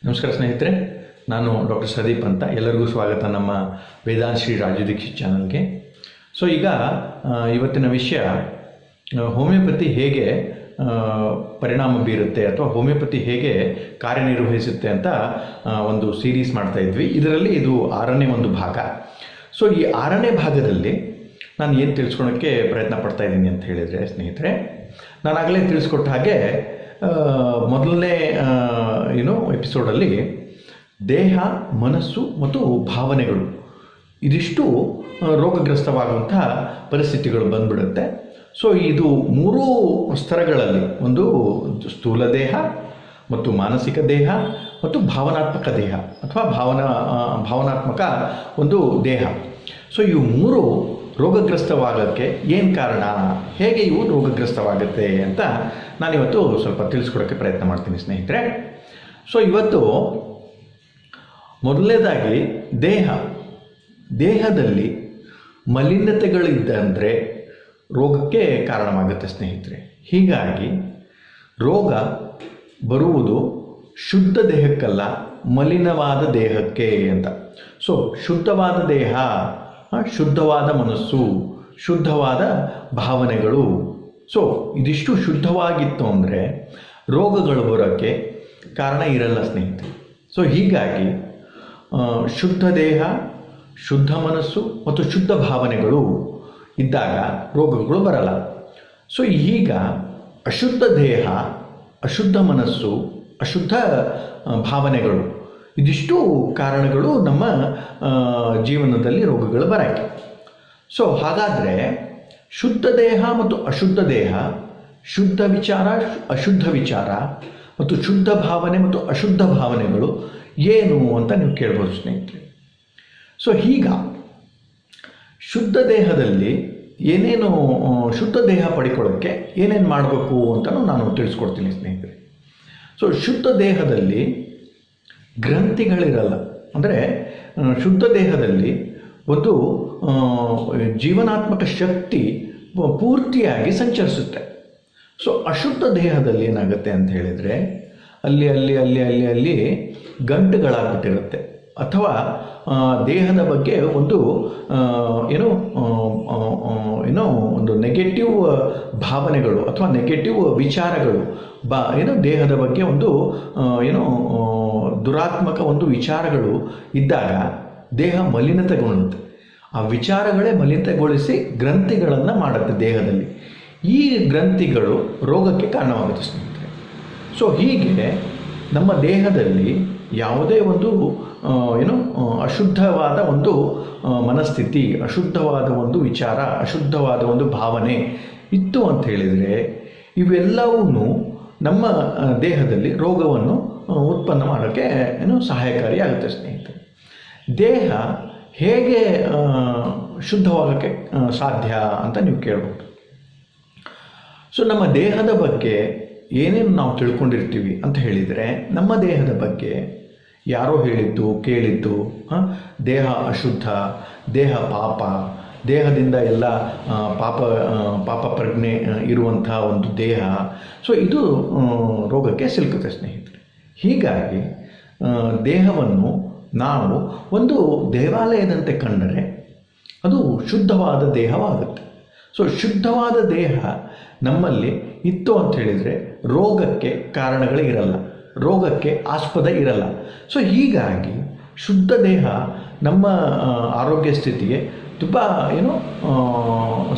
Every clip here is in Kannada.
ನಮಸ್ಕಾರ ಸ್ನೇಹಿತರೆ, ನಾನು ಡಾಕ್ಟರ್ ಸದೀಪ್ ಅಂತ. ಎಲ್ಲರಿಗೂ ಸ್ವಾಗತ ನಮ್ಮ ವೇದಾಂತ್ ಶ್ರೀ ರಾಜು ದೀಕ್ಷಿತ್ ಚಾನಲ್ಗೆ. ಸೊ ಈಗ ಇವತ್ತಿನ ವಿಷಯ ಹೋಮಿಯೋಪತಿ ಹೇಗೆ ಪರಿಣಾಮ ಬೀರುತ್ತೆ ಅಥವಾ ಹೋಮಿಯೋಪತಿ ಹೇಗೆ ಕಾರ್ಯನಿರ್ವಹಿಸುತ್ತೆ ಅಂತ ಒಂದು ಸೀರೀಸ್ ಮಾಡ್ತಾ ಇದ್ವಿ. ಇದರಲ್ಲಿ ಇದು 6ನೇ ಒಂದು ಭಾಗ. ಸೊ ಈ 6ನೇ ಭಾಗದಲ್ಲಿ ನಾನು ಏನು ತಿಳಿಸ್ಕೊಳೋಕ್ಕೆ ಪ್ರಯತ್ನ ಪಡ್ತಾ ಇದ್ದೀನಿ ಅಂತ ಹೇಳಿದರೆ ಸ್ನೇಹಿತರೆ, ನಾನು ಆಗಲೇ ತಿಳಿಸ್ಕೊಟ್ಟ ಹಾಗೆ ಮೊದಲನೇ ಎಪಿಸೋಡಲ್ಲಿ ದೇಹ, ಮನಸ್ಸು ಮತ್ತು ಭಾವನೆಗಳು ಇದಿಷ್ಟು ರೋಗಗ್ರಸ್ತವಾಗುವಂತಹ ಪರಿಸ್ಥಿತಿಗಳು ಬಂದ್ಬಿಡುತ್ತೆ. ಸೊ ಇದು 3 ಸ್ತರಗಳಲ್ಲಿ, ಒಂದು ಸ್ಥೂಲ ದೇಹ ಮತ್ತು ಮಾನಸಿಕ ದೇಹ ಮತ್ತು ಭಾವನಾತ್ಮಕ ದೇಹ ಅಥವಾ ಭಾವನಾತ್ಮಕ ಒಂದು ದೇಹ. ಸೊ ಇವು 3 ರೋಗಗ್ರಸ್ತವಾಗೋಕ್ಕೆ ಏನು ಕಾರಣ, ಹೇಗೆ ಇವು ರೋಗಗ್ರಸ್ತವಾಗುತ್ತೆ ಅಂತ ನಾನಿವತ್ತು ಸ್ವಲ್ಪ ತಿಳಿಸ್ಕೊಡೋಕ್ಕೆ ಪ್ರಯತ್ನ ಮಾಡ್ತೀನಿ ಸ್ನೇಹಿತರೆ. ಸೊ ಇವತ್ತು ಮೊದಲನೇದಾಗಿ ದೇಹದಲ್ಲಿ ಮಲಿನತೆಗಳಿದ್ದಂದರೆ ರೋಗಕ್ಕೆ ಕಾರಣವಾಗುತ್ತೆ ಸ್ನೇಹಿತರೆ. ಹೀಗಾಗಿ ರೋಗ ಬರುವುದು ಶುದ್ಧ ದೇಹಕ್ಕಲ್ಲ, ಮಲಿನವಾದ ದೇಹಕ್ಕೆ ಅಂತ. ಸೊ ಶುದ್ಧವಾದ ದೇಹ, ಶುದ್ಧವಾದ ಮನಸ್ಸು, ಶುದ್ಧವಾದ ಭಾವನೆಗಳು, ಸೊ ಇದಿಷ್ಟು ಶುದ್ಧವಾಗಿತ್ತು ಅಂದರೆ ರೋಗಗಳು ಬರೋಕ್ಕೆ ಕಾರಣ ಇರಲ್ಲ ಸ್ನೇಹಿತರೆ. ಸೊ ಹೀಗಾಗಿ ಶುದ್ಧ ದೇಹ, ಶುದ್ಧ ಮನಸ್ಸು ಮತ್ತು ಶುದ್ಧ ಭಾವನೆಗಳು ಇದ್ದಾಗ ರೋಗಗಳು ಬರಲ್ಲ. ಸೊ ಈಗ ಅಶುದ್ಧ ದೇಹ, ಅಶುದ್ಧ ಮನಸ್ಸು, ಅಶುದ್ಧ ಭಾವನೆಗಳು ಇದಿಷ್ಟು ಕಾರಣಗಳು ನಮ್ಮ ಜೀವನದಲ್ಲಿ ರೋಗಗಳು ಬರೋಕ್ಕೆ. ಸೊ ಹಾಗಾದರೆ ಶುದ್ಧ ದೇಹ ಮತ್ತು ಅಶುದ್ಧ ದೇಹ, ಶುದ್ಧ ವಿಚಾರ, ಅಶುದ್ಧ ವಿಚಾರ ಮತ್ತು ಶುದ್ಧ ಭಾವನೆ ಮತ್ತು ಅಶುದ್ಧ ಭಾವನೆಗಳು ಏನು ಅಂತ ನೀವು ಕೇಳ್ಬೋದು ಸ್ನೇಹಿತರೆ. ಸೊ ಈಗ ಶುದ್ಧ ದೇಹದಲ್ಲಿ ಏನೇನು, ಶುದ್ಧ ದೇಹ ಪಡ್ಕೊಳ್ಳೋಕ್ಕೆ ಏನೇನು ಮಾಡಬೇಕು ಅಂತಲೂ ನಾನು ತಿಳಿಸ್ಕೊಡ್ತೀನಿ ಸ್ನೇಹಿತರೆ. ಸೊ ಶುದ್ಧ ದೇಹದಲ್ಲಿ ಗ್ರಂಥಿಗಳಿರಲ್ಲ, ಅಂದರೆ ಶುದ್ಧ ದೇಹದಲ್ಲಿ ಒಂದು ಜೀವನಾತ್ಮಕ ಶಕ್ತಿ ಪೂರ್ತಿಯಾಗಿ ಸಂಚರಿಸುತ್ತೆ. ಸೊ ಅಶುದ್ಧ ದೇಹದಲ್ಲಿ ಏನಾಗುತ್ತೆ ಅಂತ ಹೇಳಿದರೆ ಅಲ್ಲಿ ಗಂಟುಗಳಾಗ್ಬಿಟ್ಟಿರುತ್ತೆ, ಅಥವಾ ದೇಹದ ಬಗ್ಗೆ ಒಂದು ಒಂದು ನೆಗೆಟಿವ್ ಭಾವನೆಗಳು ಅಥವಾ ನೆಗೆಟಿವ್ ವಿಚಾರಗಳು ದೇಹದ ಬಗ್ಗೆ ಒಂದು ದುರಾತ್ಮಕ ಒಂದು ವಿಚಾರಗಳು ಇದ್ದಾಗ ದೇಹ ಮಲಿನತೆಗೊಳ್ಳುತ್ತೆ. ಆ ವಿಚಾರಗಳೇ ಮಲಿನತೆಗೊಳಿಸಿ ಗ್ರಂಥಿಗಳನ್ನು ಮಾಡುತ್ತೆ ದೇಹದಲ್ಲಿ. ಈ ಗ್ರಂಥಿಗಳು ರೋಗಕ್ಕೆ ಕಾರಣವಾಗುತ್ತೆ ಸ್ನೇಹಿತರೆ. ಸೊ ಹೀಗೆ ನಮ್ಮ ದೇಹದಲ್ಲಿ ಯಾವುದೇ ಒಂದು ಅಶುದ್ಧವಾದ ಒಂದು ಮನಸ್ಥಿತಿ, ಅಶುದ್ಧವಾದ ಒಂದು ವಿಚಾರ, ಅಶುದ್ಧವಾದ ಒಂದು ಭಾವನೆ ಇತ್ತು ಅಂತ ಹೇಳಿದರೆ ಇವೆಲ್ಲವೂ ನಮ್ಮ ದೇಹದಲ್ಲಿ ರೋಗವನ್ನು ಉತ್ಪನ್ನ ಮಾಡೋಕ್ಕೆ ಸಹಾಯಕಾರಿಯಾಗುತ್ತೆ ಸ್ನೇಹಿತರೆ. ದೇಹ ಹೇಗೆ ಶುದ್ಧವಾಗೋಕ್ಕೆ ಸಾಧ್ಯ ಅಂತ ನೀವು ಕೇಳ್ಬೋದು. ಸೊ ನಮ್ಮ ದೇಹದ ಬಗ್ಗೆ ಏನೇನು ನಾವು ತಿಳ್ಕೊಂಡಿರ್ತೀವಿ ಅಂತ ಹೇಳಿದರೆ, ನಮ್ಮ ದೇಹದ ಬಗ್ಗೆ ಯಾರೋ ಹೇಳಿದ್ದು ಕೇಳಿದ್ದು, ದೇಹ ಅಶುದ್ಧ, ದೇಹ ಪಾಪ, ದೇಹದಿಂದ ಎಲ್ಲ ಪಾಪ ಪ್ರಜ್ಞೆ ಇರುವಂಥ ಒಂದು ದೇಹ. ಸೊ ಇದು ರೋಗಕ್ಕೆ ಸಿಲುಕುತ್ತೆ ಸ್ನೇಹಿತರೆ. ಹೀಗಾಗಿ ದೇಹವನ್ನು ನಾವು ಒಂದು ದೇವಾಲಯದಂತೆ ಕಂಡರೆ ಅದು ಶುದ್ಧವಾದ ದೇಹವಾಗುತ್ತೆ. ಸೊ ಶುದ್ಧವಾದ ದೇಹ ನಮ್ಮಲ್ಲಿ ಇತ್ತು ಅಂತ ಹೇಳಿದರೆ ರೋಗಕ್ಕೆ ಕಾರಣಗಳೇ ಇರಲ್ಲ, ರೋಗಕ್ಕೆ ಆಸ್ಪದ ಇರಲ್ಲ. ಸೊ ಹೀಗಾಗಿ ಶುದ್ಧ ದೇಹ ನಮ್ಮ ಆರೋಗ್ಯ ಸ್ಥಿತಿಗೆ ತುಂಬ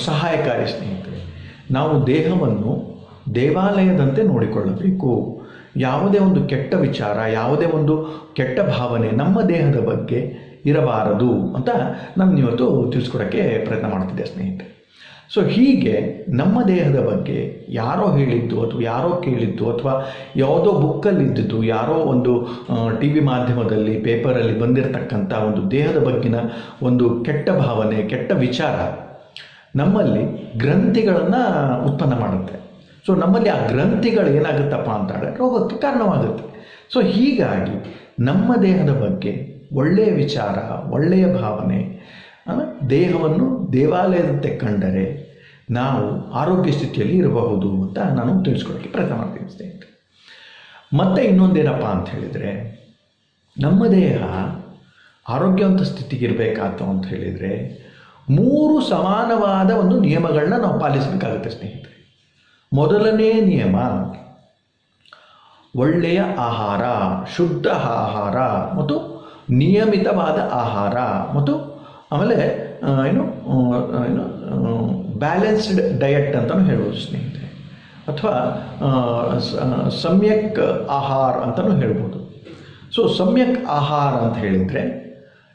ಸಹಾಯಕಾರಿ ಸ್ನೇಹಿತರೆ. ನಾವು ದೇಹವನ್ನು ದೇವಾಲಯದಂತೆ ನೋಡಿಕೊಳ್ಳಬೇಕು. ಯಾವುದೇ ಒಂದು ಕೆಟ್ಟ ವಿಚಾರ, ಯಾವುದೇ ಒಂದು ಕೆಟ್ಟ ಭಾವನೆ ನಮ್ಮ ದೇಹದ ಬಗ್ಗೆ ಇರಬಾರದು ಅಂತ ನಾನು ಇವತ್ತು ತಿಳಿಸ್ಕೊಡೋಕ್ಕೆ ಪ್ರಯತ್ನ ಮಾಡ್ತಿದ್ದೆ ಸ್ನೇಹಿತರೆ. ಸೊ ಹೀಗೆ ನಮ್ಮ ದೇಹದ ಬಗ್ಗೆ ಯಾರೋ ಹೇಳಿದ್ದು ಅಥವಾ ಯಾರೋ ಕೇಳಿದ್ದು ಅಥವಾ ಯಾವುದೋ ಬುಕ್ಕಲ್ಲಿದ್ದು, ಯಾರೋ ಒಂದು ಟಿ ವಿ ಮಾಧ್ಯಮದಲ್ಲಿ, ಪೇಪರಲ್ಲಿ ಬಂದಿರತಕ್ಕಂಥ ಒಂದು ದೇಹದ ಬಗ್ಗಿನ ಒಂದು ಕೆಟ್ಟ ಭಾವನೆ, ಕೆಟ್ಟ ವಿಚಾರ ನಮ್ಮಲ್ಲಿ ಗ್ರಂಥಿಗಳನ್ನು ಉತ್ಪನ್ನ ಮಾಡುತ್ತೆ. ಸೊ ನಮ್ಮಲ್ಲಿ ಆ ಗ್ರಂಥಿಗಳು ಏನಾಗುತ್ತಪ್ಪ ಅಂತಂದರೆ ರೋಗಕ್ಕೆ ಕಾರಣವಾಗುತ್ತೆ. ಸೊ ಹೀಗಾಗಿ ನಮ್ಮ ದೇಹದ ಬಗ್ಗೆ ಒಳ್ಳೆಯ ವಿಚಾರ, ಒಳ್ಳೆಯ ಭಾವನೆ, ದೇಹವನ್ನು ದೇವಾಲಯದಂತೆ ಕಂಡರೆ ನಾವು ಆರೋಗ್ಯ ಸ್ಥಿತಿಯಲ್ಲಿ ಇರಬಹುದು ಅಂತ ನಾನು ತಿಳಿಸ್ಕೊಡೋಕ್ಕೆ ಪ್ರಯತ್ನ ಮಾಡ್ತೀನಿ ಸ್ನೇಹಿತರೆ. ಮತ್ತು ಇನ್ನೊಂದೇನಪ್ಪ ಅಂತ ಹೇಳಿದರೆ, ನಮ್ಮ ದೇಹ ಆರೋಗ್ಯವಂತ ಸ್ಥಿತಿಗಿರಬೇಕಾಯ್ತು ಅಂತ ಹೇಳಿದರೆ 3 ಸಮಾನವಾದ ಒಂದು ನಿಯಮಗಳನ್ನ ನಾವು ಪಾಲಿಸಬೇಕಾಗುತ್ತೆ ಸ್ನೇಹಿತರೆ. ಮೊದಲನೇ ನಿಯಮ ಒಳ್ಳೆಯ ಆಹಾರ, ಶುದ್ಧ ಆಹಾರ ಮತ್ತು ನಿಯಮಿತವಾದ ಆಹಾರ ಮತ್ತು ಆಮೇಲೆ ಬ್ಯಾಲೆನ್ಸ್ಡ್ ಡಯಟ್ ಅಂತಲೂ ಹೇಳ್ಬೋದು ಸ್ನೇಹಿತರೆ, ಅಥವಾ ಸಮ್ಯಕ್ ಆಹಾರ ಅಂತಲೂ ಹೇಳ್ಬೋದು. ಸೊ ಸಮ್ಯಕ್ ಆಹಾರ ಅಂತ ಹೇಳಿದರೆ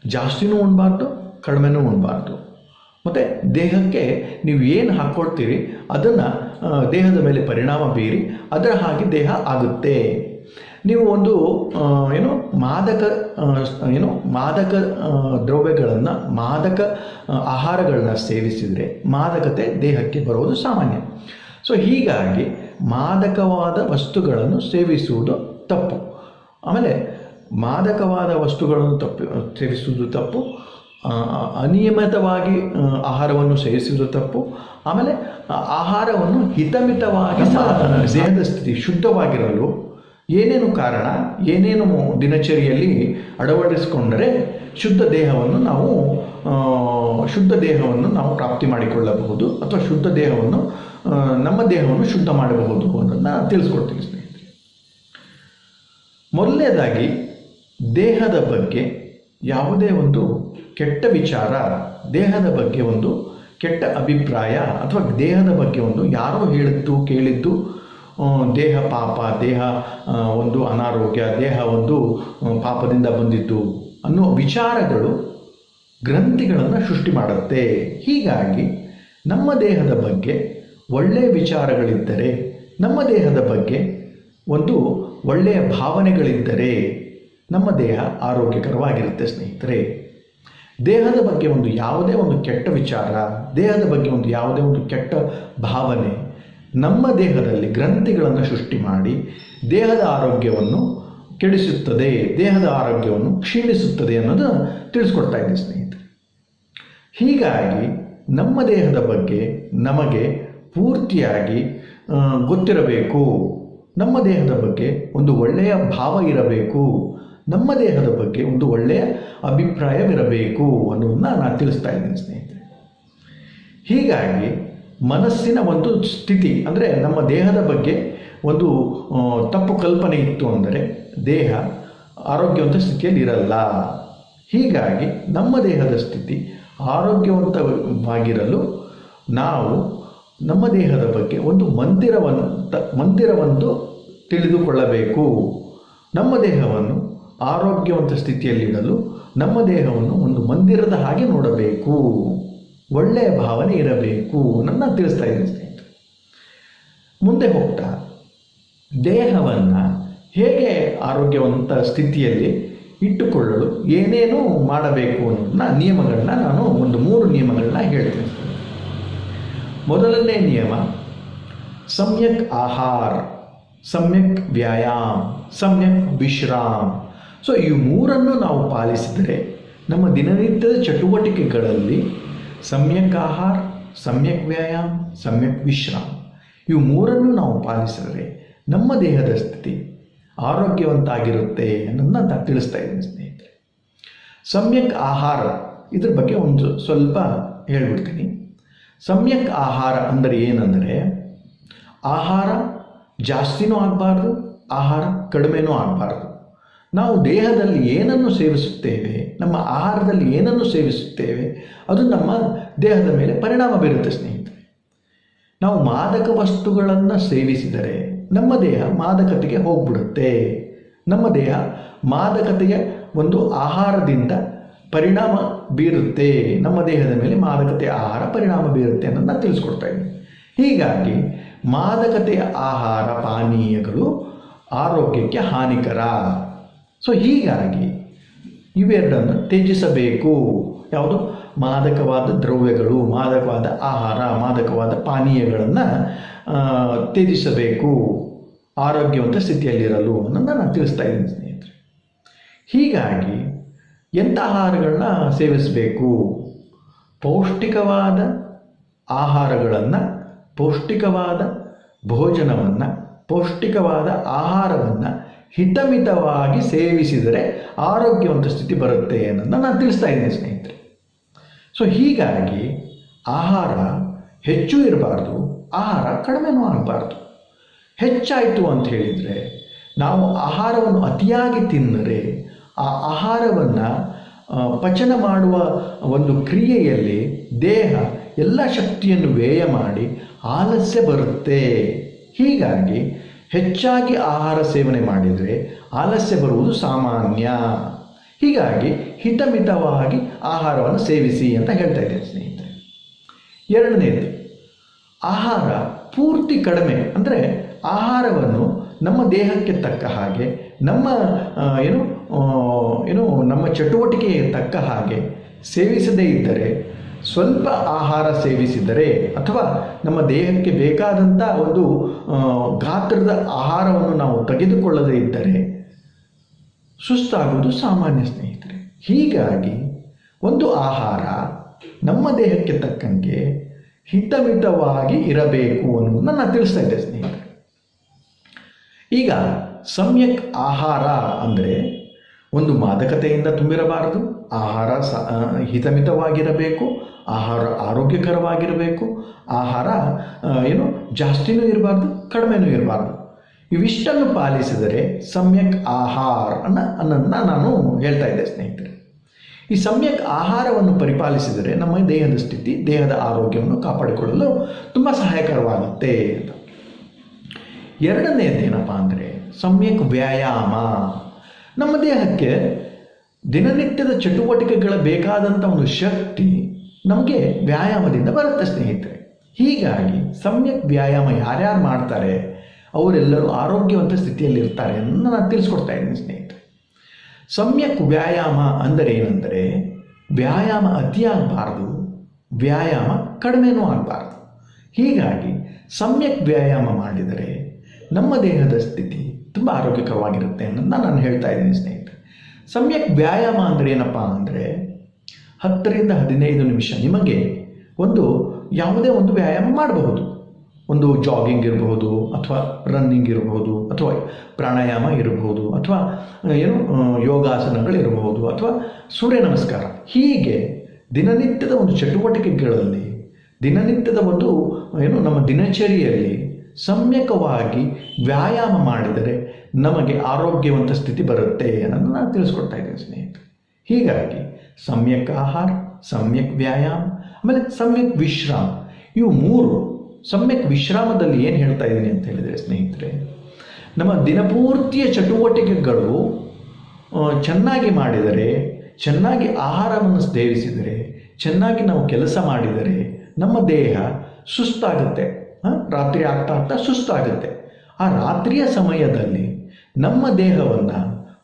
ಜಾಸ್ತಿನೂ ಉಣ್ಬಾರ್ದು, ಕಡಿಮೆನೂ ಉಣ್ಬಾರ್ದು. ಮತ್ತು ದೇಹಕ್ಕೆ ನೀವು ಏನು ಹಾಕ್ಕೊಳ್ತೀರಿ ಅದನ್ನು ದೇಹದ ಮೇಲೆ ಪರಿಣಾಮ ಬೀರಿ ಅದರ ಹಾಗೆ ದೇಹ ಆಗುತ್ತೆ. ನೀವು ಒಂದು ಮಾದಕ ದ್ರವ್ಯಗಳನ್ನು, ಮಾದಕ ಆಹಾರಗಳನ್ನ ಸೇವಿಸಿದರೆ ಮಾದಕತೆ ದೇಹಕ್ಕೆ ಬರುವುದು ಸಾಮಾನ್ಯ. ಸೊ ಹೀಗಾಗಿ ಮಾದಕವಾದ ವಸ್ತುಗಳನ್ನು ಸೇವಿಸುವುದು ತಪ್ಪು. ಆಮೇಲೆ ಮಾದಕವಾದ ವಸ್ತುಗಳನ್ನು ಸೇವಿಸುವುದು ತಪ್ಪು, ಅನಿಯಮಿತವಾಗಿ ಆಹಾರವನ್ನು ಸೇವಿಸುವುದು ತಪ್ಪು. ಆಮೇಲೆ ಆಹಾರವನ್ನು ಹಿತಮಿತವಾಗಿ ದೇಹದ ಸ್ಥಿತಿ ಶುದ್ಧವಾಗಿರಲು ಏನೇನು ಕಾರಣ, ಏನೇನು ದಿನಚರಿಯಲ್ಲಿ ಅಳವಡಿಸಿಕೊಂಡರೆ ಶುದ್ಧ ದೇಹವನ್ನು ನಾವು ಪ್ರಾಪ್ತಿ ಮಾಡಿಕೊಳ್ಳಬಹುದು ಅಥವಾ ನಮ್ಮ ದೇಹವನ್ನು ಶುದ್ಧ ಮಾಡಬಹುದು ಅನ್ನೋದನ್ನು ತಿಳಿಸ್ಕೊಡ್ತೀನಿ ಸ್ನೇಹಿತರೆ. ಮೊದಲನೇದಾಗಿ ದೇಹದ ಬಗ್ಗೆ ಯಾವುದೇ ಒಂದು ಕೆಟ್ಟ ವಿಚಾರ, ದೇಹದ ಬಗ್ಗೆ ಒಂದು ಕೆಟ್ಟ ಅಭಿಪ್ರಾಯ ಅಥವಾ ದೇಹದ ಬಗ್ಗೆ ಒಂದು ಯಾರೋ ಹೇಳಿದ್ದು ಕೇಳಿದ್ದು, ದೇಹ ಪಾಪ, ದೇಹ ಒಂದು ಅನಾರೋಗ್ಯ, ದೇಹ ಒಂದು ಪಾಪದಿಂದ ಬಂದಿದ್ದು ಅನ್ನೋ ವಿಚಾರಗಳು ಗ್ರಂಥಿಗಳನ್ನು ಸೃಷ್ಟಿ ಮಾಡುತ್ತೆ. ಹೀಗಾಗಿ ನಮ್ಮ ದೇಹದ ಬಗ್ಗೆ ಒಳ್ಳೆಯ ವಿಚಾರಗಳಿದ್ದರೆ, ನಮ್ಮ ದೇಹದ ಬಗ್ಗೆ ಒಂದು ಒಳ್ಳೆಯ ಭಾವನೆಗಳಿದ್ದರೆ ನಮ್ಮ ದೇಹ ಆರೋಗ್ಯಕರವಾಗಿರುತ್ತೆ ಸ್ನೇಹಿತರೆ. ದೇಹದ ಬಗ್ಗೆ ಒಂದು ಯಾವುದೇ ಒಂದು ಕೆಟ್ಟ ವಿಚಾರ, ದೇಹದ ಬಗ್ಗೆ ಒಂದು ಯಾವುದೇ ಒಂದು ಕೆಟ್ಟ ಭಾವನೆ ನಮ್ಮ ದೇಹದಲ್ಲಿ ಗ್ರಂಥಿಗಳನ್ನು ಸೃಷ್ಟಿ ಮಾಡಿ ದೇಹದ ಆರೋಗ್ಯವನ್ನು ಕೆಡಿಸುತ್ತದೆ, ದೇಹದ ಆರೋಗ್ಯವನ್ನು ಕ್ಷೀಣಿಸುತ್ತದೆ ಅನ್ನೋದು ತಿಳಿಸ್ಕೊಡ್ತಾ ಇದ್ದೀನಿ ಸ್ನೇಹಿತರೆ. ಹೀಗಾಗಿ ನಮ್ಮ ದೇಹದ ಬಗ್ಗೆ ನಮಗೆ ಪೂರ್ತಿಯಾಗಿ ಗೊತ್ತಿರಬೇಕು. ನಮ್ಮ ದೇಹದ ಬಗ್ಗೆ ಒಂದು ಒಳ್ಳೆಯ ಭಾವ ಇರಬೇಕು, ನಮ್ಮ ದೇಹದ ಬಗ್ಗೆ ಒಂದು ಒಳ್ಳೆಯ ಅಭಿಪ್ರಾಯವಿರಬೇಕು ಅನ್ನೋದನ್ನ ನಾನು ತಿಳಿಸ್ತಾ ಇದ್ದೀನಿ ಸ್ನೇಹಿತರೆ. ಹೀಗಾಗಿ ಮನಸ್ಸಿನ ಒಂದು ಸ್ಥಿತಿ ಅಂದರೆ ನಮ್ಮ ದೇಹದ ಬಗ್ಗೆ ಒಂದು ತಪ್ಪು ಕಲ್ಪನೆ ಇತ್ತು ಅಂದರೆ ದೇಹ ಆರೋಗ್ಯವಂತ ಸ್ಥಿತಿಯಲ್ಲಿ ಇರಲ್ಲ. ಹೀಗಾಗಿ ನಮ್ಮ ದೇಹದ ಸ್ಥಿತಿ ಆರೋಗ್ಯವಂತವಾಗಿರಲು ನಾವು ನಮ್ಮ ದೇಹದ ಬಗ್ಗೆ ಒಂದು ಮಂದಿರವನ್ನು ತಿಳಿದುಕೊಳ್ಳಬೇಕು. ನಮ್ಮ ದೇಹವನ್ನು ಆರೋಗ್ಯವಂತ ಸ್ಥಿತಿಯಲ್ಲಿಡಲು ನಮ್ಮ ದೇಹವನ್ನು ಒಂದು ಮಂದಿರದ ಹಾಗೆ ನೋಡಬೇಕು, ಒಳ್ಳೆಯ ಭಾವನೆ ಇರಬೇಕು ನನ್ನ ತಿಳಿಸ್ತಾ ಇದ್ದೀನಿ ಸ್ನೇಹಿತರೆ. ಮುಂದೆ ಹೋಗ್ತಾ ದೇಹವನ್ನು ಹೇಗೆ ಆರೋಗ್ಯವಂತ ಸ್ಥಿತಿಯಲ್ಲಿ ಇಟ್ಟುಕೊಳ್ಳಲು ಏನೇನು ಮಾಡಬೇಕು ಅನ್ನೋದನ್ನ ನಿಯಮಗಳನ್ನ ನಾನು ಒಂದು 3 ನಿಯಮಗಳನ್ನ ಹೇಳ್ತೀನಿ. ಮೊದಲನೇ ನಿಯಮ ಸಮ್ಯಕ್ ಆಹಾರ, ಸಮ್ಯಕ್ ವ್ಯಾಯಾಮ, ಸಮ್ಯಕ್ ವಿಶ್ರಾಮ್. ಸೊ ಈ 3 ನಾವು ಪಾಲಿಸಿದರೆ ನಮ್ಮ ದಿನನಿತ್ಯದ ಚಟುವಟಿಕೆಗಳಲ್ಲಿ ಸಮ್ಯಕ್ ಆಹಾರ, ಸಮ್ಯಕ್ ವ್ಯಾಯಾಮ, ಸಮ್ಯಕ್ ವಿಶ್ರಾಮ ಇವು 3 ನಾವು ಪಾಲಿಸಿದರೆ ನಮ್ಮ ದೇಹದ ಸ್ಥಿತಿ ಆರೋಗ್ಯವಂತ ಆಗಿರುತ್ತೆ ಅನ್ನೋದನ್ನ ನಾನು ತಿಳಿಸ್ತಾ ಇದ್ದೀನಿ ಸ್ನೇಹಿತರೆ. ಸಮ್ಯಕ್ ಆಹಾರ ಇದ್ರ ಬಗ್ಗೆ ಒಂದು ಸ್ವಲ್ಪ ಹೇಳ್ಬಿಡ್ತೀನಿ. ಸಮ್ಯಕ್ ಆಹಾರ ಅಂದರೆ ಏನಂದರೆ ಆಹಾರ ಜಾಸ್ತಿನೂ ಆಗಬಾರ್ದು, ಆಹಾರ ಕಡಿಮೆನೂ ಆಗಬಾರ್ದು. ನಾವು ದೇಹದಲ್ಲಿ ಏನನ್ನು ಸೇವಿಸುತ್ತೇವೆ, ನಮ್ಮ ಆಹಾರದಲ್ಲಿ ಏನನ್ನು ಸೇವಿಸುತ್ತೇವೆ ಅದು ನಮ್ಮ ದೇಹದ ಮೇಲೆ ಪರಿಣಾಮ ಬೀರುತ್ತೆ ಸ್ನೇಹಿತರೆ. ನಾವು ಮಾದಕ ವಸ್ತುಗಳನ್ನು ಸೇವಿಸಿದರೆ ನಮ್ಮ ದೇಹ ಮಾದಕತೆಗೆ ಹೋಗ್ಬಿಡುತ್ತೆ. ನಮ್ಮ ದೇಹ ಮಾದಕತೆಯ ಒಂದು ಆಹಾರದಿಂದ ಪರಿಣಾಮ ಬೀರುತ್ತೆ, ನಮ್ಮ ದೇಹದ ಮೇಲೆ ಮಾದಕತೆಯ ಆಹಾರ ಪರಿಣಾಮ ಬೀರುತ್ತೆ ಅನ್ನೋದನ್ನ ತಿಳಿಸ್ಕೊಡ್ತಾ ಇದ್ದೀನಿ. ಹೀಗಾಗಿ ಮಾದಕತೆಯ ಆಹಾರ ಪಾನೀಯಗಳು ಆರೋಗ್ಯಕ್ಕೆ ಹಾನಿಕರ. ಸೊ ಹೀಗಾಗಿ ಇವೆರಡನ್ನು ತ್ಯಜಿಸಬೇಕು. ಯಾವುದು? ಮಾದಕವಾದ ದ್ರವ್ಯಗಳು, ಮಾದಕವಾದ ಆಹಾರ, ಮಾದಕವಾದ ಪಾನೀಯಗಳನ್ನು ತ್ಯಜಿಸಬೇಕು ಆರೋಗ್ಯವಂತ ಸ್ಥಿತಿಯಲ್ಲಿರಲು ಅನ್ನೋದನ್ನು ನಾನು ತಿಳಿಸ್ತಾ ಇದ್ದೀನಿ ಸ್ನೇಹಿತರೆ. ಹೀಗಾಗಿ ಎಂಥ ಆಹಾರಗಳನ್ನ ಸೇವಿಸಬೇಕು? ಪೌಷ್ಟಿಕವಾದ ಆಹಾರಗಳನ್ನು, ಪೌಷ್ಟಿಕವಾದ ಭೋಜನವನ್ನು, ಪೌಷ್ಟಿಕವಾದ ಆಹಾರವನ್ನು ಹಿತಮಿತವಾಗಿ ಸೇವಿಸಿದರೆ ಆರೋಗ್ಯವಂತ ಸ್ಥಿತಿ ಬರುತ್ತೆ ಅನ್ನೋದನ್ನ ನಾನು ತಿಳಿಸ್ತಾ ಇದ್ದೀನಿ ಸ್ನೇಹಿತರೆ. ಸೊ ಹೀಗಾಗಿ ಆಹಾರ ಹೆಚ್ಚು ಇರಬಾರ್ದು, ಆಹಾರ ಕಡಿಮೆನೂ ಆಗಬಾರ್ದು. ಹೆಚ್ಚಾಯಿತು ಅಂತ ಹೇಳಿದರೆ ನಾವು ಆಹಾರವನ್ನು ಅತಿಯಾಗಿ ತಿಂದರೆ ಆ ಆಹಾರವನ್ನು ಪಚನ ಮಾಡುವ ಒಂದು ಕ್ರಿಯೆಯಲ್ಲಿ ದೇಹ ಎಲ್ಲ ಶಕ್ತಿಯನ್ನು ವ್ಯಯ ಮಾಡಿ ಆಲಸ್ಯ ಬರುತ್ತೆ. ಹೀಗಾಗಿ ಹೆಚ್ಚಾಗಿ ಆಹಾರ ಸೇವನೆ ಮಾಡಿದರೆ ಆಲಸ್ಯ ಬರುವುದು ಸಾಮಾನ್ಯ. ಹೀಗಾಗಿ ಹಿತಮಿತವಾಗಿ ಆಹಾರವನ್ನು ಸೇವಿಸಿ ಅಂತ ಹೇಳ್ತಾ ಇದ್ದೇನೆ ಸ್ನೇಹಿತರೆ. ಎರಡನೇದು, ಆಹಾರ ಪೂರ್ತಿ ಕಡಿಮೆ ಅಂದರೆ ಆಹಾರವನ್ನು ನಮ್ಮ ದೇಹಕ್ಕೆ ತಕ್ಕ ಹಾಗೆ ನಮ್ಮ ನಮ್ಮ ಚಟುವಟಿಕೆಗೆ ತಕ್ಕ ಹಾಗೆ ಸೇವಿಸದೇ ಇದ್ದರೆ, ಸ್ವಲ್ಪ ಆಹಾರ ಸೇವಿಸಿದರೆ ಅಥವಾ ನಮ್ಮ ದೇಹಕ್ಕೆ ಬೇಕಾದಂಥ ಒಂದು ಗಾತ್ರದ ಆಹಾರವನ್ನು ನಾವು ತೆಗೆದುಕೊಳ್ಳದೇ ಇದ್ದರೆ ಸುಸ್ತಾಗುವುದು ಸಾಮಾನ್ಯ ಸ್ನೇಹಿತರೆ. ಹೀಗಾಗಿ ಒಂದು ಆಹಾರ ನಮ್ಮ ದೇಹಕ್ಕೆ ತಕ್ಕಂಗೆ ಹಿತಮಿತವಾಗಿ ಇರಬೇಕು ಅನ್ನೋದನ್ನ ನಾನು ತಿಳಿಸ್ತಾ ಇದ್ದೆ ಸ್ನೇಹಿತರೆ. ಈಗ ಸಮ್ಯಕ್ ಆಹಾರ ಅಂದರೆ ಒಂದು ಮಾದಕತೆಯಿಂದ ತುಂಬಿರಬಾರದು, ಆಹಾರ ಹಿತಮಿತವಾಗಿರಬೇಕು, ಆಹಾರ ಆರೋಗ್ಯಕರವಾಗಿರಬೇಕು, ಆಹಾರ ಜಾಸ್ತಿನೂ ಇರಬಾರ್ದು ಕಡಿಮೆನೂ ಇರಬಾರ್ದು. ಇವಿಷ್ಟನ್ನು ಪಾಲಿಸಿದರೆ ಸಮ್ಯಕ್ ಆಹಾರ ಅನ್ನೋದನ್ನ ನಾನು ಹೇಳ್ತಾ ಇದ್ದೆ ಸ್ನೇಹಿತರೆ. ಈ ಸಮ್ಯಕ್ ಆಹಾರವನ್ನು ಪರಿಪಾಲಿಸಿದರೆ ನಮ್ಮ ದೇಹದ ಸ್ಥಿತಿ, ದೇಹದ ಆರೋಗ್ಯವನ್ನು ಕಾಪಾಡಿಕೊಳ್ಳಲು ತುಂಬ ಸಹಾಯಕರವಾಗುತ್ತೆ ಅಂತ. ಎರಡನೇದೇನಪ್ಪ ಅಂದರೆ ಸಮ್ಯಕ್ ವ್ಯಾಯಾಮ. ನಮ್ಮ ದೇಹಕ್ಕೆ ದಿನನಿತ್ಯದ ಚಟುವಟಿಕೆಗಳ ಬೇಕಾದಂಥ ಒಂದು ಶಕ್ತಿ ನಮಗೆ ವ್ಯಾಯಾಮದಿಂದ ಬರುತ್ತೆ ಸ್ನೇಹಿತರೆ. ಹೀಗಾಗಿ ಸಮ್ಯಕ್ ವ್ಯಾಯಾಮ ಯಾರ್ಯಾರು ಮಾಡ್ತಾರೆ ಅವರೆಲ್ಲರೂ ಆರೋಗ್ಯವಂತ ಸ್ಥಿತಿಯಲ್ಲಿರ್ತಾರೆ ಅನ್ನೋ ನಾನು ತಿಳಿಸ್ಕೊಡ್ತಾ ಇದ್ದೀನಿ ಸ್ನೇಹಿತರೆ. ಸಮ್ಯಕ್ ವ್ಯಾಯಾಮ ಅಂದರೆ ಏನೆಂದರೆ ವ್ಯಾಯಾಮ ಅತಿಯಾಗಬಾರ್ದು, ವ್ಯಾಯಾಮ ಕಡಿಮೆನೂ ಆಗಬಾರ್ದು. ಹೀಗಾಗಿ ಸಮ್ಯಕ್ ವ್ಯಾಯಾಮ ಮಾಡಿದರೆ ನಮ್ಮ ದೇಹದ ಸ್ಥಿತಿ ತುಂಬ ಆರೋಗ್ಯಕರವಾಗಿರುತ್ತೆ ಅನ್ನೋದನ್ನ ನಾನು ಹೇಳ್ತಾ ಇದ್ದೀನಿ ಸ್ನೇಹಿತರೆ. ಸಮ್ಯಕ್ ವ್ಯಾಯಾಮ ಅಂದರೆ ಏನಪ್ಪ ಅಂದರೆ 10ರಿಂದ 15 ನಿಮಿಷ ನಿಮಗೆ ಯಾವುದೇ ಒಂದು ವ್ಯಾಯಾಮ ಮಾಡಬಹುದು. ಒಂದು ಜಾಗಿಂಗ್ ಇರಬಹುದು, ಅಥವಾ ರನ್ನಿಂಗ್ ಇರಬಹುದು, ಅಥವಾ ಪ್ರಾಣಾಯಾಮ ಇರಬಹುದು, ಅಥವಾ ಯೋಗಾಸನಗಳಿರಬಹುದು, ಅಥವಾ ಸೂರ್ಯ ನಮಸ್ಕಾರ. ಹೀಗೆ ದಿನನಿತ್ಯದ ಒಂದು ಚಟುವಟಿಕೆಗಳಲ್ಲಿ, ದಿನನಿತ್ಯದ ಒಂದು ನಮ್ಮ ದಿನಚರಿಯಲ್ಲಿ ಸಮ್ಯಕವಾಗಿ ವ್ಯಾಯಾಮ ಮಾಡಿದರೆ ನಮಗೆ ಆರೋಗ್ಯವಂತ ಸ್ಥಿತಿ ಬರುತ್ತೆ ಅನ್ನೋದನ್ನು ನಾನು ತಿಳಿಸ್ಕೊಡ್ತಾ ಇದ್ದೀನಿ ಸ್ನೇಹಿತರೆ. ಹೀಗಾಗಿ ಸಮ್ಯಕ್ ಆಹಾರ, ಸಮ್ಯಕ್ ವ್ಯಾಯಾಮ, ಆಮೇಲೆ ಸಮ್ಯಕ್ ವಿಶ್ರಾಮ, ಇವು 3. ಸಮ್ಯಕ್ ವಿಶ್ರಾಮದಲ್ಲಿ ಏನು ಹೇಳ್ತಾ ಇದ್ದೀನಿ ಅಂತ ಹೇಳಿದರೆ ಸ್ನೇಹಿತರೆ, ನಮ್ಮ ದಿನಪೂರ್ತಿಯ ಚಟುವಟಿಕೆಗಳು ಚೆನ್ನಾಗಿ ಮಾಡಿದರೆ, ಚೆನ್ನಾಗಿ ಆಹಾರವನ್ನು ಸೇವಿಸಿದರೆ, ಚೆನ್ನಾಗಿ ನಾವು ಕೆಲಸ ಮಾಡಿದರೆ ನಮ್ಮ ದೇಹ ಸುಸ್ತಾಗುತ್ತೆ. ರಾತ್ರಿ ಆಗ್ತಾ ಆಗ್ತಾ ಸುಸ್ತಾಗುತ್ತೆ. ಆ ರಾತ್ರಿಯ ಸಮಯದಲ್ಲಿ ನಮ್ಮ ದೇಹವನ್ನು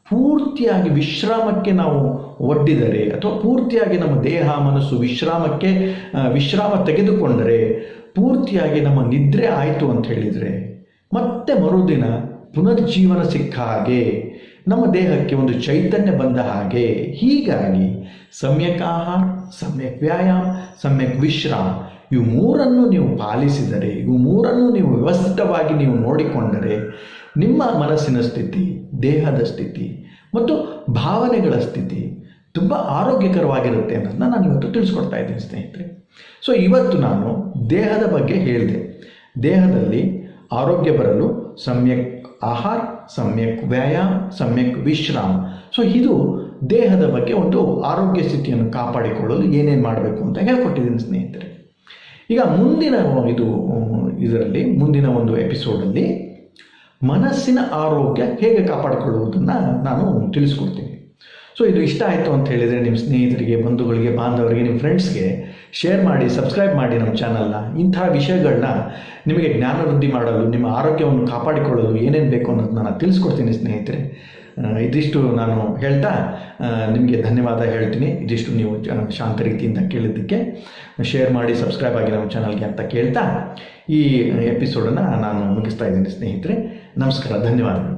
ಪೂರ್ತಿಯಾಗಿ ವಿಶ್ರಾಮಕ್ಕೆ ನಾವು ಒಡ್ಡಿದರೆ, ಅಥವಾ ಪೂರ್ತಿಯಾಗಿ ನಮ್ಮ ದೇಹ ಮನಸ್ಸು ವಿಶ್ರಾಮ ತೆಗೆದುಕೊಂಡರೆ, ಪೂರ್ತಿಯಾಗಿ ನಮ್ಮ ನಿದ್ರೆ ಆಯಿತು ಅಂತ ಹೇಳಿದರೆ ಮತ್ತೆ ಮರುದಿನ ಪುನರ್ಜೀವನ ಸಿಕ್ಕ ಹಾಗೆ, ನಮ್ಮ ದೇಹಕ್ಕೆ ಒಂದು ಚೈತನ್ಯ ಬಂದ ಹಾಗೆ. ಹೀಗಾಗಿ ಸಮ್ಯಕ್ ಆಹಾರ, ಸಮ್ಯಕ್ ವ್ಯಾಯಾಮ, ಸಮ್ಯಕ್ ವಿಶ್ರಾಮ, ಇವು 3 ನೀವು ಪಾಲಿಸಿದರೆ, ಇವು 3 ನೀವು ವ್ಯವಸ್ಥಿತವಾಗಿ ನೀವು ನೋಡಿಕೊಂಡರೆ ನಿಮ್ಮ ಮನಸ್ಸಿನ ಸ್ಥಿತಿ, ದೇಹದ ಸ್ಥಿತಿ ಮತ್ತು ಭಾವನೆಗಳ ಸ್ಥಿತಿ ತುಂಬ ಆರೋಗ್ಯಕರವಾಗಿರುತ್ತೆ ಅನ್ನೋದನ್ನ ನಾನು ಇವತ್ತು ತಿಳಿಸ್ಕೊಡ್ತಾ ಇದ್ದೀನಿ ಸ್ನೇಹಿತರೆ. ಸೊ ಇವತ್ತು ನಾನು ದೇಹದ ಬಗ್ಗೆ ಹೇಳಿದೆ. ದೇಹದಲ್ಲಿ ಆರೋಗ್ಯ ಬರಲು ಸಮ್ಯಕ್ ಆಹಾರ, ಸಮ್ಯಕ್ ವ್ಯಾಯಾಮ, ಸಮ್ಯಕ್ ವಿಶ್ರಾಮ. ಸೊ ಇದು ದೇಹದ ಬಗ್ಗೆ ಒಂದು ಆರೋಗ್ಯ ಸ್ಥಿತಿಯನ್ನು ಕಾಪಾಡಿಕೊಳ್ಳಲು ಏನೇನು ಮಾಡಬೇಕು ಅಂತ ಹೇಳ್ಕೊಟ್ಟಿದ್ದೀನಿ ಸ್ನೇಹಿತರೆ. ಈಗ ಮುಂದಿನ ಒಂದು ಎಪಿಸೋಡಲ್ಲಿ ಮನಸ್ಸಿನ ಆರೋಗ್ಯ ಹೇಗೆ ಕಾಪಾಡಿಕೊಳ್ಳುವುದನ್ನು ನಾನು ತಿಳಿಸ್ಕೊಡ್ತೀನಿ. ಸೊ ಇದು ಇಷ್ಟ ಆಯಿತು ಅಂತ ಹೇಳಿದರೆ ನಿಮ್ಮ ಸ್ನೇಹಿತರಿಗೆ, ಬಂಧುಗಳಿಗೆ, ಬಾಂಧವರಿಗೆ, ನಿಮ್ಮ ಫ್ರೆಂಡ್ಸ್ಗೆ ಶೇರ್ ಮಾಡಿ, ಸಬ್ಸ್ಕ್ರೈಬ್ ಮಾಡಿ ನಮ್ಮ ಚಾನಲ್ನ. ಇಂಥ ವಿಷಯಗಳನ್ನ ನಿಮಗೆ ಜ್ಞಾನವೃದ್ಧಿ ಮಾಡಲು, ನಿಮ್ಮ ಆರೋಗ್ಯವನ್ನು ಕಾಪಾಡಿಕೊಳ್ಳಲು ಏನೇನು ಬೇಕು ಅನ್ನೋದನ್ನ ನಾನು ತಿಳಿಸ್ಕೊಡ್ತೀನಿ ಸ್ನೇಹಿತರೆ. ಇದಿಷ್ಟು ನಾನು ಹೇಳ್ತಾ ನಿಮಗೆ ಧನ್ಯವಾದ ಹೇಳ್ತೀನಿ. ಇದಿಷ್ಟು ನೀವು ಶಾಂತ ರೀತಿಯಿಂದ ಕೇಳಿದ್ದಕ್ಕೆ. ಶೇರ್ ಮಾಡಿ, ಸಬ್ಸ್ಕ್ರೈಬ್ ಆಗಿ ನಮ್ಮ ಚಾನಲ್ಗೆ ಅಂತ ಕೇಳ್ತಾ ಈ ಎಪಿಸೋಡನ್ನು ನಾನು ಮುಗಿಸ್ತಾ ಇದ್ದೀನಿ ಸ್ನೇಹಿತರೆ. ನಮಸ್ಕಾರ, ಧನ್ಯವಾದಗಳು.